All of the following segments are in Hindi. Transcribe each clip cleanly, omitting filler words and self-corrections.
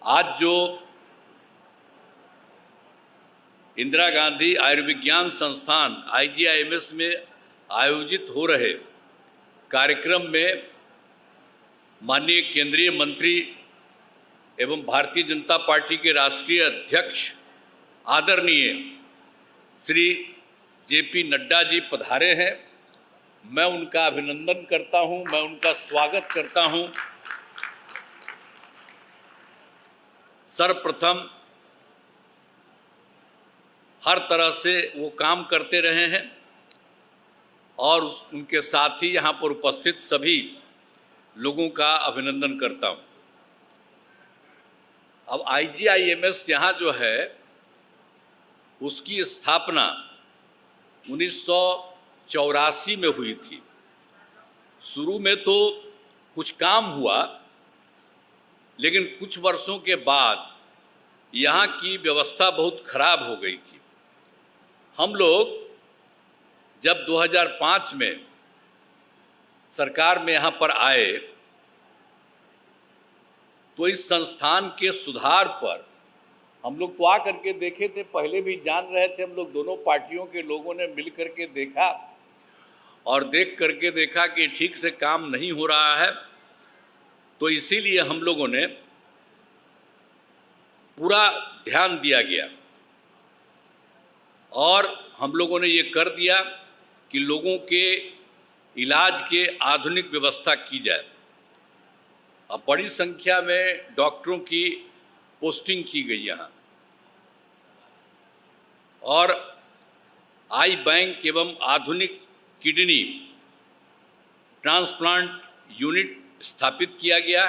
आज जो इंदिरा गांधी आयुर्विज्ञान संस्थान IGIMS में आयोजित हो रहे कार्यक्रम में माननीय केंद्रीय मंत्री एवं भारतीय जनता पार्टी के राष्ट्रीय अध्यक्ष आदरणीय श्री JP नड्डा जी पधारे हैं। मैं उनका अभिनंदन करता हूं, मैं उनका स्वागत करता हूं। सर्वप्रथम हर तरह से वो काम करते रहे हैं और उनके साथ ही यहाँ पर उपस्थित सभी लोगों का अभिनंदन करता हूँ। अब IGIMS यहाँ जो है उसकी स्थापना 1984 में हुई थी। शुरू में तो कुछ काम हुआ, लेकिन कुछ वर्षों के बाद यहाँ की व्यवस्था बहुत खराब हो गई थी। हम लोग जब 2005 में सरकार में यहाँ पर आए तो इस संस्थान के सुधार पर हम लोग तो आ करके देखे थे, पहले भी जान रहे थे। हम लोग दोनों पार्टियों के लोगों ने मिल करके देखा और देख करके देखा कि ठीक से काम नहीं हो रहा है, तो इसीलिए हम लोगों ने पूरा ध्यान दिया गया और हम लोगों ने ये कर दिया कि लोगों के इलाज के आधुनिक व्यवस्था की जाए। अब बड़ी संख्या में डॉक्टरों की पोस्टिंग की गई यहाँ और आई बैंक एवं आधुनिक किडनी ट्रांसप्लांट यूनिट स्थापित किया गया।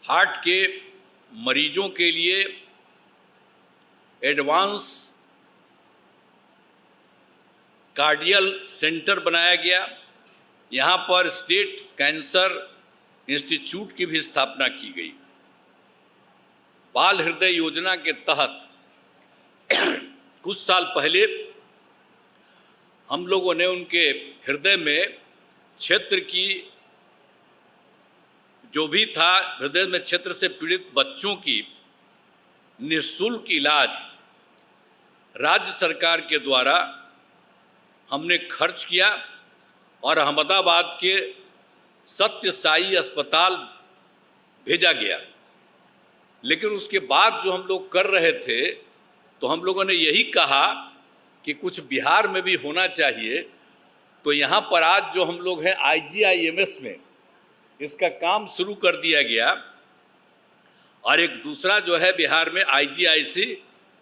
हार्ट के मरीजों के लिए एडवांस कार्डियल सेंटर बनाया गया। यहाँ पर स्टेट कैंसर इंस्टीट्यूट की भी स्थापना की गई। बाल हृदय योजना के तहत कुछ साल पहले हम लोगों ने उनके हृदय में क्षेत्र की जो भी था, हृदय में क्षेत्र से पीड़ित बच्चों की निःशुल्क इलाज राज्य सरकार के द्वारा हमने खर्च किया और अहमदाबाद के सत्य साई अस्पताल भेजा गया। लेकिन उसके बाद जो हम लोग कर रहे थे तो हम लोगों ने यही कहा कि कुछ बिहार में भी होना चाहिए। तो यहाँ पर आज जो हम लोग हैं IGIMS में इसका काम शुरू कर दिया गया और एक दूसरा जो है बिहार में IGIC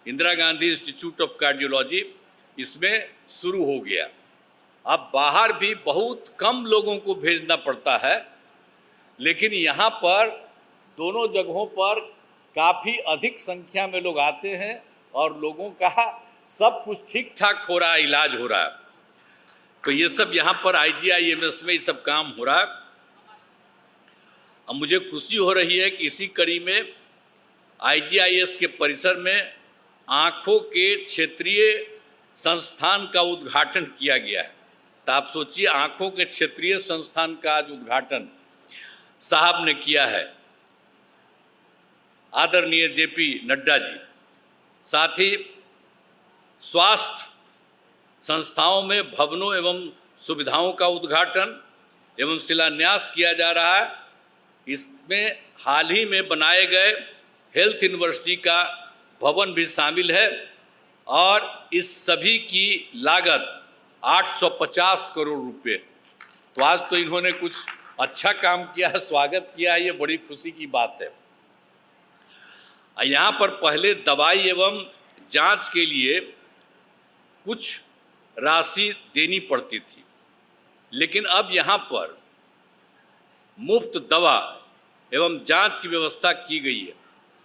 Indira Gandhi institute of cardiology इसमें शुरू हो गया। अब बाहर भी बहुत कम लोगों को भेजना पड़ता है, लेकिन यहाँ पर दोनों जगहों पर काफ़ी अधिक संख्या में लोग आते हैं और लोगों का सब कुछ ठीक ठाक हो रहा है, इलाज हो रहा है। तो ये सब यहाँ पर IGIMS में ये सब काम हो रहा है। अब मुझे खुशी हो रही है कि इसी कड़ी में IGIS के परिसर में आँखों के क्षेत्रीय संस्थान का उद्घाटन किया गया है। तो आप सोचिए, आँखों के क्षेत्रीय संस्थान का आज उद्घाटन साहब ने किया है, आदरणीय JP नड्डा जी। साथ ही स्वास्थ्य संस्थाओं में भवनों एवं सुविधाओं का उद्घाटन एवं शिलान्यास किया जा रहा है। इसमें हाल ही में बनाए गए हेल्थ यूनिवर्सिटी का भवन भी शामिल है और इस सभी की लागत 850 करोड़ रुपए। तो आज तो इन्होंने कुछ अच्छा काम किया है, स्वागत किया है, ये बड़ी खुशी की बात है। यहाँ पर पहले दवाई एवं जांच के लिए कुछ राशि देनी पड़ती थी, लेकिन अब यहाँ पर मुफ्त दवा एवं जांच की व्यवस्था की गई है।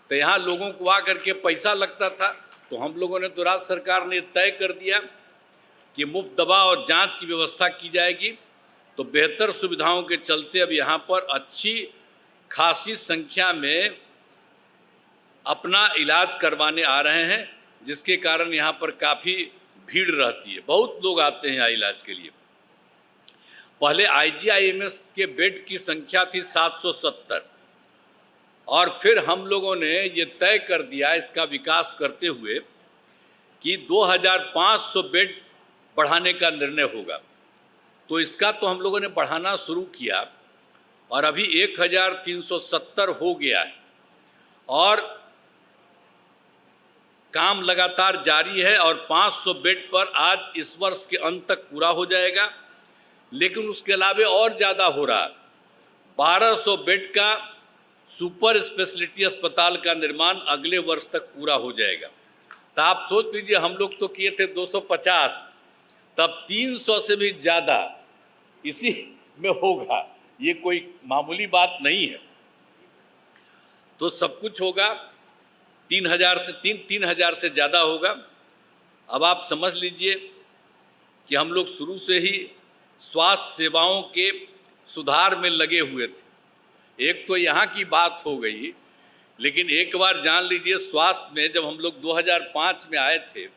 तो यहाँ लोगों को आकर के पैसा लगता था, तो हम लोगों ने तो राज्य सरकार ने तय कर दिया कि मुफ्त दवा और जांच की व्यवस्था की जाएगी। तो बेहतर सुविधाओं के चलते अब यहाँ पर अच्छी खासी संख्या में अपना इलाज करवाने आ रहे हैं, जिसके कारण यहाँ पर काफ़ी भीड़ रहती है, बहुत लोग आते हैं यहाँ इलाज के लिए। पहले IGIMS के बेड की संख्या थी 770, और फिर हम लोगों ने ये तय कर दिया इसका विकास करते हुए कि 2500 बेड बढ़ाने का निर्णय होगा। तो इसका तो हम लोगों ने बढ़ाना शुरू किया और अभी 1370 हो गया है और काम लगातार जारी है और 500 बेड पर आज इस वर्ष के अंत तक पूरा हो जाएगा। लेकिन उसके अलावा और ज़्यादा हो रहा है, 1200 बेड का सुपर स्पेशलिटी अस्पताल का निर्माण अगले वर्ष तक पूरा हो जाएगा। तो आप सोच लीजिए, हम लोग तो किए थे 250, तब 300 से भी ज़्यादा इसी में होगा। ये कोई मामूली बात नहीं है। तो सब कुछ होगा, 3000 से ज़्यादा होगा। अब आप समझ लीजिए कि हम लोग शुरू से ही स्वास्थ्य सेवाओं के सुधार में लगे हुए थे। एक तो यहाँ की बात हो गई, लेकिन एक बार जान लीजिए, स्वास्थ्य में जब हम लोग 2005 में आए थे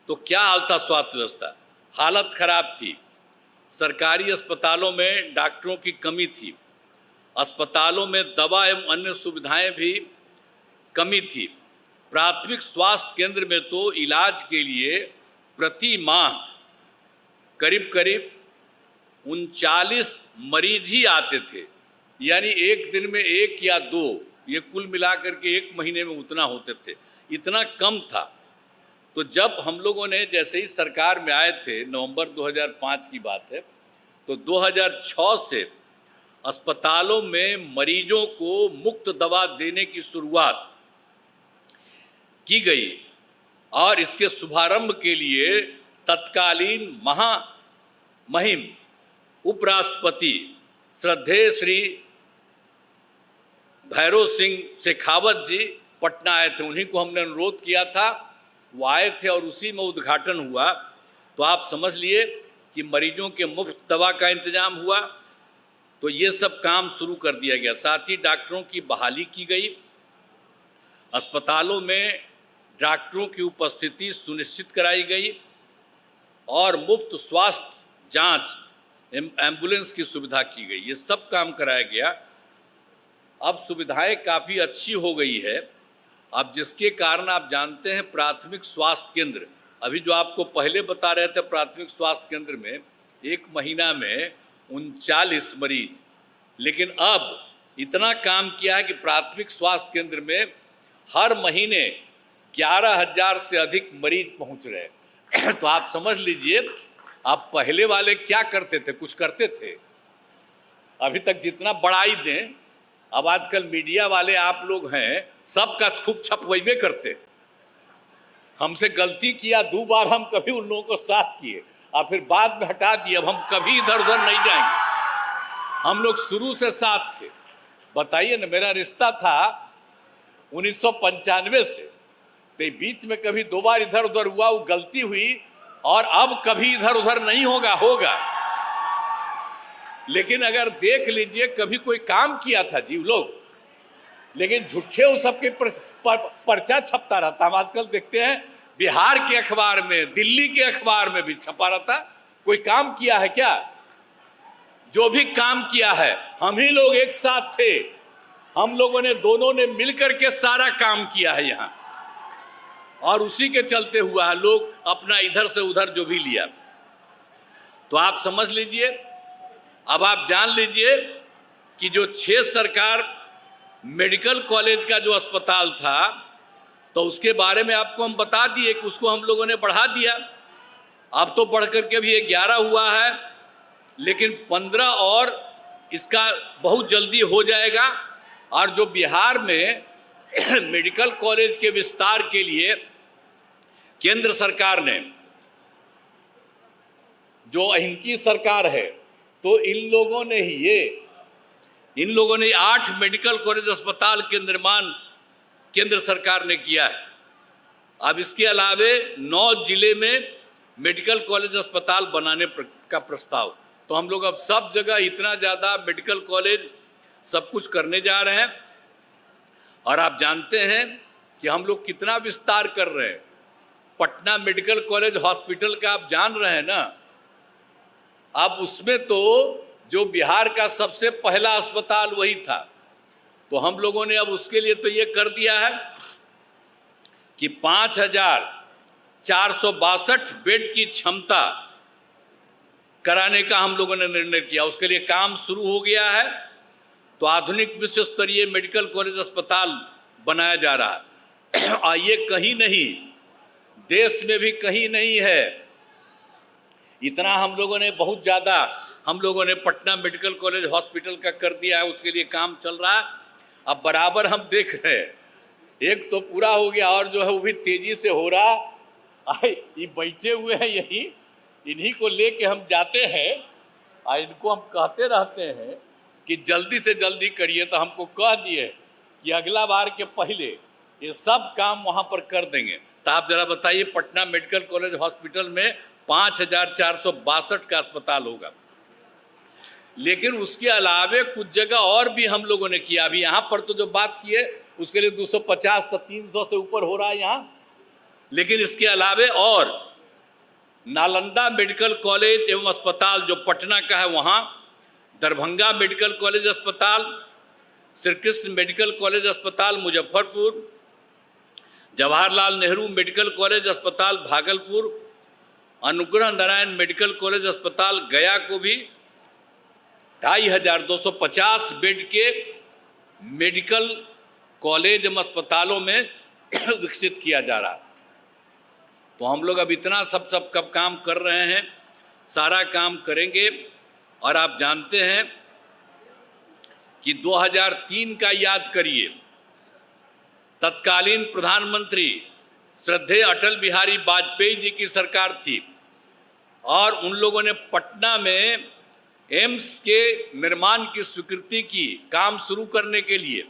तो क्या हाल था स्वास्थ्य व्यवस्था, हालत खराब थी। सरकारी अस्पतालों में डॉक्टरों की कमी थी, अस्पतालों में दवा एवं अन्य सुविधाएं भी कमी थी। प्राथमिक स्वास्थ्य केंद्र में तो इलाज के लिए प्रति माह करीब 39 मरीज ही आते थे, यानी एक दिन में 1 या 2, ये कुल मिलाकर के 1 महीने में उतना होते थे, इतना कम था। तो जब हम लोगों ने जैसे ही सरकार में आए थे, नवंबर 2005 की बात है, तो 2006 से अस्पतालों में मरीजों को मुफ्त दवा देने की शुरुआत की गई और इसके शुभारंभ के लिए तत्कालीन महामहिम उपराष्ट्रपति श्रद्धेय श्री भैरव सिंह शेखावत जी पटना आए थे। उन्हीं को हमने अनुरोध किया था, वो आए थे और उसी में उद्घाटन हुआ। तो आप समझ लिए कि मरीजों के मुफ्त दवा का इंतजाम हुआ। तो ये सब काम शुरू कर दिया गया। साथ ही डॉक्टरों की बहाली की गई, अस्पतालों में डॉक्टरों की उपस्थिति सुनिश्चित कराई गई और मुफ्त स्वास्थ्य जांच एम्बुलेंस की सुविधा की गई। ये सब काम कराया गया। अब सुविधाएं काफ़ी अच्छी हो गई है। अब जिसके कारण आप जानते हैं, प्राथमिक स्वास्थ्य केंद्र, अभी जो आपको पहले बता रहे थे, प्राथमिक स्वास्थ्य केंद्र में एक महीना में 39 मरीज, लेकिन अब इतना काम किया है कि प्राथमिक स्वास्थ्य केंद्र में हर महीने 11,000 से अधिक मरीज पहुंच रहे हैं। तो आप समझ लीजिए, आप पहले वाले क्या करते थे, कुछ करते थे? अभी तक जितना बड़ाई दें, अब आजकल मीडिया वाले आप लोग हैं, सबका खूब छपवाइबे करते। हमसे गलती किया 2 बार, हम कभी उन लोगों को साथ किए और फिर बाद में हटा दिए। अब हम कभी इधर उधर नहीं जाएंगे, हम लोग शुरू से साथ थे। बताइए ना, मेरा रिश्ता था 1995 से, तो बीच में कभी 2 बार इधर उधर हुआ, वो गलती हुई, और अब कभी इधर उधर नहीं होगा। लेकिन अगर देख लीजिए, कभी कोई काम किया था जी लोग, लेकिन झूठे वो सबके पर्चा छपता रहता। हम आजकल देखते हैं बिहार के अखबार में, दिल्ली के अखबार में भी छपा रहता। कोई काम किया है क्या? जो भी काम किया है, हम ही लोग एक साथ थे, हम लोगों ने, दोनों ने मिलकर के सारा काम किया है यहाँ, और उसी के चलते हुआ है। लोग अपना इधर से उधर जो भी लिया। तो आप समझ लीजिए, अब आप जान लीजिए कि जो 6 सरकार मेडिकल कॉलेज का जो अस्पताल था, तो उसके बारे में आपको हम बता दिए कि उसको हम लोगों ने बढ़ा दिया। अब तो बढ़ करके भी 11 हुआ है, लेकिन 15 और इसका बहुत जल्दी हो जाएगा। और जो बिहार में मेडिकल कॉलेज के विस्तार के लिए केंद्र सरकार ने, जो इनकी सरकार है, तो इन लोगों ने 8 मेडिकल कॉलेज अस्पताल के निर्माण केंद्र सरकार ने किया है। अब इसके अलावे 9 जिले में मेडिकल कॉलेज अस्पताल बनाने का प्रस्ताव। तो हम लोग अब सब जगह इतना ज़्यादा मेडिकल कॉलेज सब कुछ करने जा रहे हैं। और आप जानते हैं कि हम लोग कितना विस्तार कर रहे हैं। पटना मेडिकल कॉलेज हॉस्पिटल का आप जान रहे हैं ना, अब उसमें तो जो बिहार का सबसे पहला अस्पताल वही था, तो हम लोगों ने अब उसके लिए तो ये कर दिया है कि 5,462 बेड की क्षमता कराने का हम लोगों ने निर्णय किया। उसके लिए काम शुरू हो गया है। तो आधुनिक विश्व स्तरीय मेडिकल कॉलेज अस्पताल बनाया जा रहा है और ये कहीं नहीं, देश में भी कहीं नहीं है। इतना हम लोगों ने, बहुत ज़्यादा हम लोगों ने पटना मेडिकल कॉलेज हॉस्पिटल का कर दिया है। उसके लिए काम चल रहा है। अब बराबर हम देख रहे हैं, एक तो पूरा हो गया और जो है वो भी तेजी से हो रहा। ये बैठे हुए हैं यही, इन्हीं को लेके हम जाते हैं और इनको हम कहते रहते हैं कि जल्दी से जल्दी करिए। तो हमको कह दिए कि अगला बार के पहले ये सब काम वहाँ पर कर देंगे। तो आप जरा बताइए, पटना मेडिकल कॉलेज हॉस्पिटल में 5,462 का अस्पताल होगा। लेकिन उसके अलावे कुछ जगह और भी हम लोगों ने किया। अभी यहाँ पर तो जो बात की है उसके लिए 250 तो 300 से ऊपर हो रहा है यहाँ। लेकिन इसके अलावे और नालंदा मेडिकल कॉलेज एवं अस्पताल जो पटना का है वहाँ, दरभंगा मेडिकल कॉलेज अस्पताल, श्री कृष्ण मेडिकल कॉलेज अस्पताल मुजफ्फरपुर, जवाहरलाल नेहरू मेडिकल कॉलेज अस्पताल भागलपुर, अनुग्रह नारायण मेडिकल कॉलेज अस्पताल गया को भी 2,250 बेड के मेडिकल कॉलेज एवं अस्पतालों में विकसित किया जा रहा है। तो हम लोग अब इतना सब कब काम कर रहे हैं, सारा काम करेंगे। और आप जानते हैं कि 2003 का याद करिए, तत्कालीन प्रधानमंत्री श्रद्धेय अटल बिहारी वाजपेयी जी की सरकार थी और उन लोगों ने पटना में एम्स के निर्माण की स्वीकृति की, काम शुरू करने के लिए।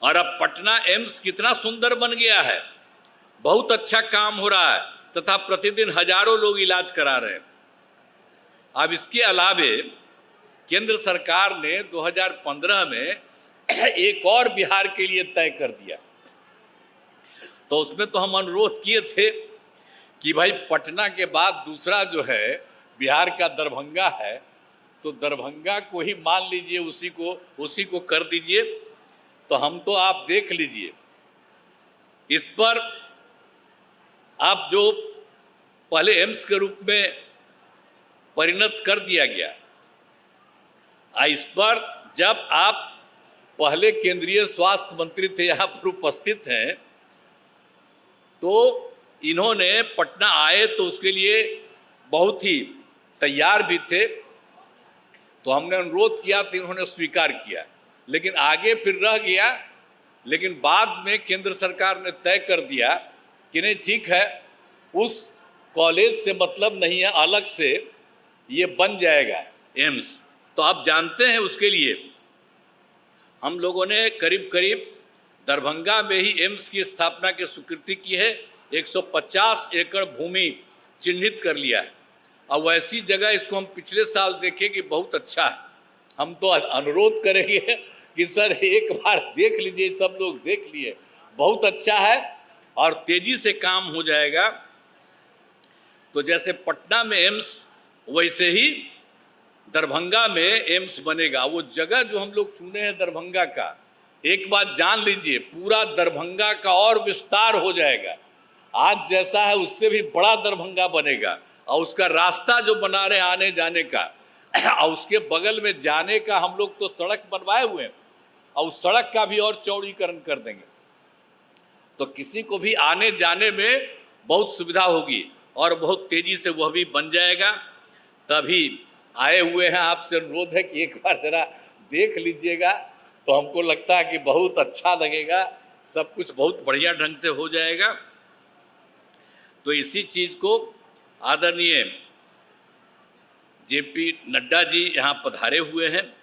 और अब पटना एम्स कितना सुंदर बन गया है, बहुत अच्छा काम हो रहा है तथा प्रतिदिन हजारों लोग इलाज करा रहे हैं। अब इसके अलावे केंद्र सरकार ने 2015 में एक और बिहार के लिए तय कर दिया। तो उसमें तो हम अनुरोध किए थे कि भाई पटना के बाद दूसरा जो है बिहार का दरभंगा है, तो दरभंगा को ही मान लीजिए, उसी को कर दीजिए। तो हम तो आप देख लीजिए, इस पर आप जो पहले एम्स के रूप में परिणत कर दिया गया, इस पर जब आप पहले केंद्रीय स्वास्थ्य मंत्री थे, यहाँ पर उपस्थित हैं, तो इन्होंने पटना आए तो उसके लिए बहुत ही तैयार भी थे। तो हमने अनुरोध किया तो इन्होंने स्वीकार किया, लेकिन आगे फिर रह गया। लेकिन बाद में केंद्र सरकार ने तय कर दिया कि नहीं, ठीक है, उस कॉलेज से मतलब नहीं है, अलग से ये बन जाएगा एम्स। तो आप जानते हैं उसके लिए हम लोगों ने करीब करीब दरभंगा में ही एम्स की स्थापना की स्वीकृति की है। 150 एकड़ भूमि चिन्हित कर लिया है और वैसी जगह इसको हम पिछले साल देखे कि बहुत अच्छा है। हम तो अनुरोध करेंगे कि सर एक बार देख लीजिए, सब लोग देख लिए, बहुत अच्छा है और तेजी से काम हो जाएगा। तो जैसे पटना में एम्स, वैसे ही दरभंगा में एम्स बनेगा। वो जगह जो हम लोग चुने हैं दरभंगा का, एक बात जान लीजिए, पूरा दरभंगा का और विस्तार हो जाएगा। आज जैसा है उससे भी बड़ा दरभंगा बनेगा और उसका रास्ता जो बना रहे आने जाने का, और उसके बगल में जाने का हम लोग तो सड़क बनवाए हुए हैं और उस सड़क का भी और चौड़ीकरण कर देंगे। तो किसी को भी आने जाने में बहुत सुविधा होगी और बहुत तेजी से वह भी बन जाएगा। तभी आए हुए हैं, आपसे अनुरोध है कि एक बार जरा देख लीजिएगा, तो हमको लगता है कि बहुत अच्छा लगेगा, सब कुछ बहुत बढ़िया ढंग से हो जाएगा। तो इसी चीज़ को आदरणीय जेपी नड्डा जी यहाँ पधारे हुए हैं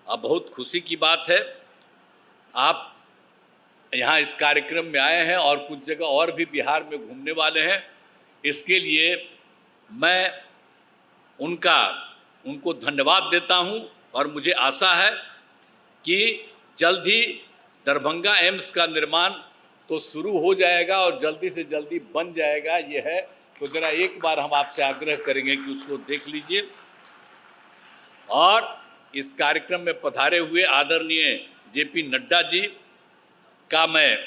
और बहुत खुशी की बात है, आप यहाँ इस कार्यक्रम में आए हैं और कुछ जगह और भी बिहार में घूमने वाले हैं। इसके लिए मैं उनको धन्यवाद देता हूँ और मुझे आशा है कि जल्द ही दरभंगा एम्स का निर्माण तो शुरू हो जाएगा और जल्दी से जल्दी बन जाएगा, ये है। तो ज़रा एक बार हम आपसे आग्रह करेंगे कि उसको देख लीजिए। और इस कार्यक्रम में पधारे हुए आदरणीय जेपी नड्डा जी का मैं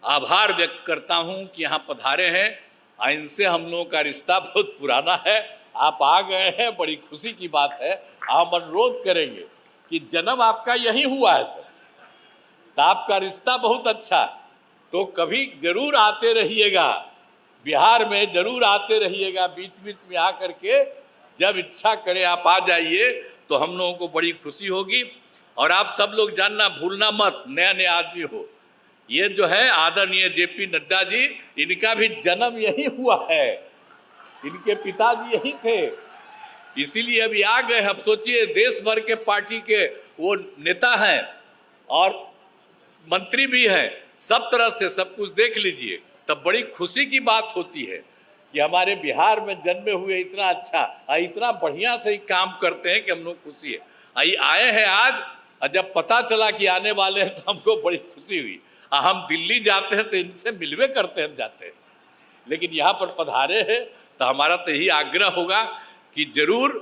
आभार व्यक्त करता हूं कि यहाँ पधारे हैं। इनसे हम लोगों का रिश्ता बहुत पुराना है। आप आ गए हैं, बड़ी खुशी की बात है। हम अनुरोध करेंगे कि जन्म आपका यही हुआ है सर, तो आपका रिश्ता बहुत अच्छा, तो कभी जरूर आते रहिएगा, बिहार में जरूर आते रहिएगा। बीच बीच में आकर के जब इच्छा करे आप आ जाइए, तो हम लोगों को बड़ी खुशी होगी। और आप सब लोग जानना भूलना मत, नया नया आदमी हो, ये जो है आदरणीय जेपी नड्डा जी, इनका भी जन्म यही हुआ है, इनके पिताजी यही थे, इसीलिए अभी आ गए। अब सोचिए, देश भर के पार्टी के वो नेता हैं और मंत्री भी हैं, सब तरह से सब कुछ देख लीजिए, तब बड़ी खुशी की बात होती है कि हमारे बिहार में जन्मे हुए इतना अच्छा, इतना बढ़िया से ही काम करते हैं कि हम लोग खुशी है। आए हैं आज, और जब पता चला कि आने वाले हैं तो हमको बड़ी खुशी हुई। हम दिल्ली जाते हैं तो इनसे मिलवे करते हैं, जाते हैं, लेकिन यहाँ पर पधारे हैं तो हमारा तो यही आग्रह होगा कि जरूर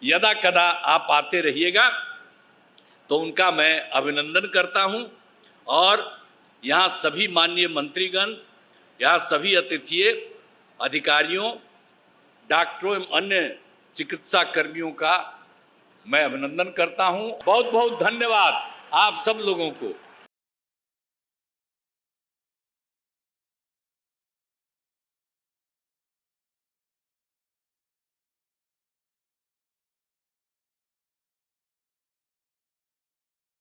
यदा कदा आप आते रहिएगा। तो उनका मैं अभिनंदन करता हूँ। और यहाँ सभी माननीय मंत्रीगण, यहाँ सभी अतिथियों, अधिकारियों, डॉक्टरों एवं अन्य चिकित्सा कर्मियों का मैं अभिनंदन करता हूँ। बहुत बहुत धन्यवाद आप सब लोगों को।